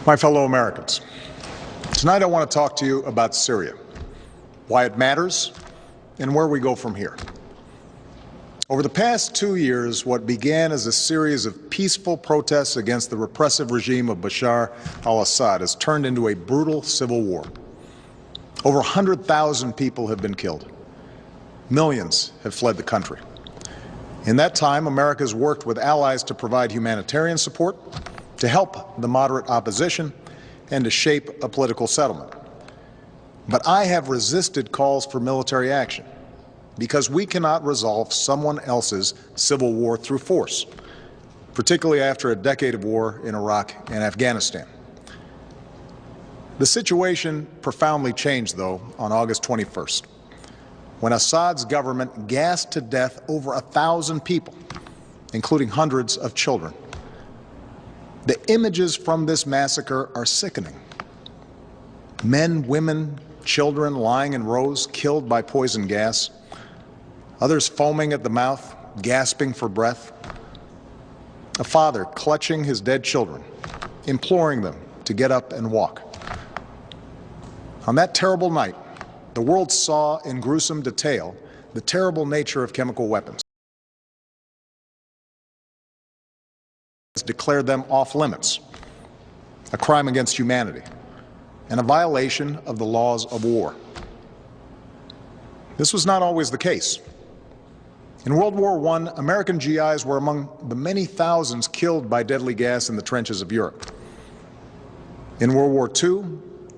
My fellow Americans, tonight I want to talk to you about Syria, why it matters, and where we go from here. Over the past 2 years, what began as a series of peaceful protests against the repressive regime of Bashar al-Assad has turned into a brutal civil war. Over 100,000 people have been killed. Millions have fled the country. In that time, America has worked with allies to provide humanitarian support, to help the moderate opposition, and to shape a political settlement. But I have resisted calls for military action because we cannot resolve someone else's civil war through force, particularly after a decade of war in Iraq and Afghanistan. The situation profoundly changed, though, on August 21st, when Assad's government gassed to death over 1,000 people, including hundreds of children. The images from this massacre are sickening. Men, women, children lying in rows, killed by poison gas, others foaming at the mouth, gasping for breath. A father clutching his dead children, imploring them to get up and walk. On that terrible night, the world saw in gruesome detail the terrible nature of chemical weapons. Declared them off limits, a crime against humanity, and a violation of the laws of war. This was not always the case. In World War I, American GIs were among the many thousands killed by deadly gas in the trenches of Europe. In World War II,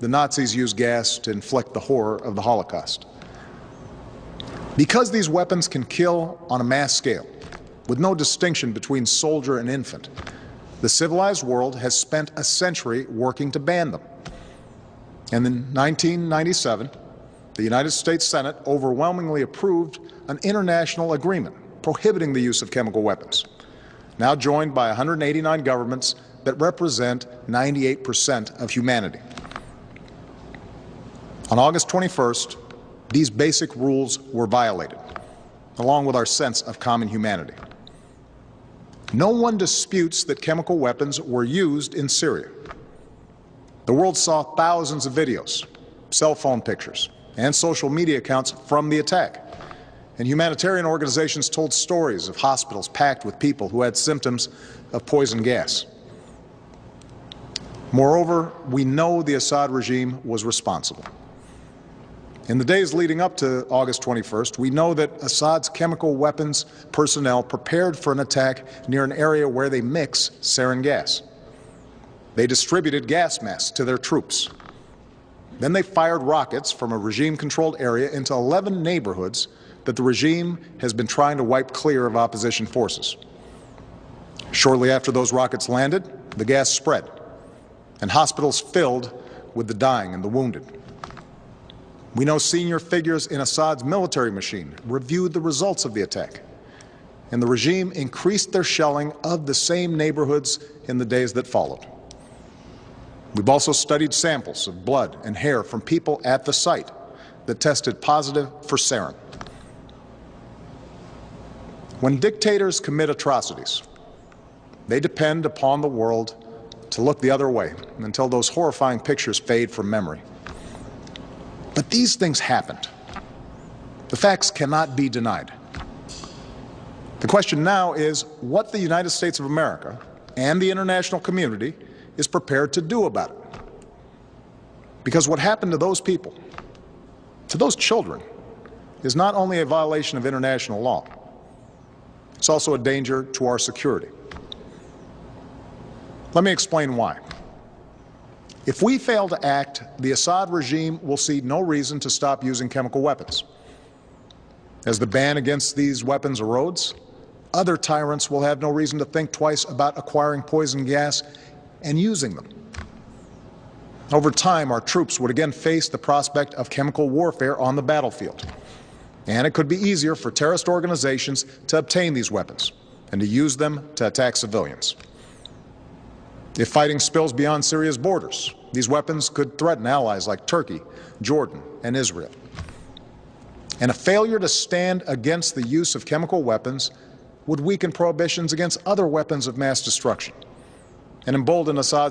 the Nazis used gas to inflict the horror of the Holocaust. Because these weapons can kill on a mass scale, with no distinction between soldier and infant, the civilized world has spent a century working to ban them. And in 1997, the United States Senate overwhelmingly approved an international agreement prohibiting the use of chemical weapons, now joined by 189 governments that represent 98% of humanity. On August 21st, these basic rules were violated, along with our sense of common humanity. No one disputes that chemical weapons were used in Syria. The world saw thousands of videos, cell phone pictures, and social media accounts from the attack. And humanitarian organizations told stories of hospitals packed with people who had symptoms of poison gas. Moreover, we know the Assad regime was responsible. In the days leading up to August 21st, we know that Assad's chemical weapons personnel prepared for an attack near an area where they mix sarin gas. They distributed gas masks to their troops. Then they fired rockets from a regime-controlled area into 11 neighborhoods that the regime has been trying to wipe clear of opposition forces. Shortly after those rockets landed, the gas spread, and hospitals filled with the dying and the wounded. We know senior figures in Assad's military machine reviewed the results of the attack, and the regime increased their shelling of the same neighborhoods in the days that followed. We've also studied samples of blood and hair from people at the site that tested positive for sarin. When dictators commit atrocities, they depend upon the world to look the other way until those horrifying pictures fade from memory. But these things happened. The facts cannot be denied. The question now is what the United States of America and the international community is prepared to do about it. Because what happened to those people, to those children, is not only a violation of international law, it's also a danger to our security. Let me explain why. If we fail to act, the Assad regime will see no reason to stop using chemical weapons. As the ban against these weapons erodes, other tyrants will have no reason to think twice about acquiring poison gas and using them. Over time, our troops would again face the prospect of chemical warfare on the battlefield. And it could be easier for terrorist organizations to obtain these weapons and to use them to attack civilians. If fighting spills beyond Syria's borders, these weapons could threaten allies like Turkey, Jordan, and Israel. And a failure to stand against the use of chemical weapons would weaken prohibitions against other weapons of mass destruction and embolden Assad's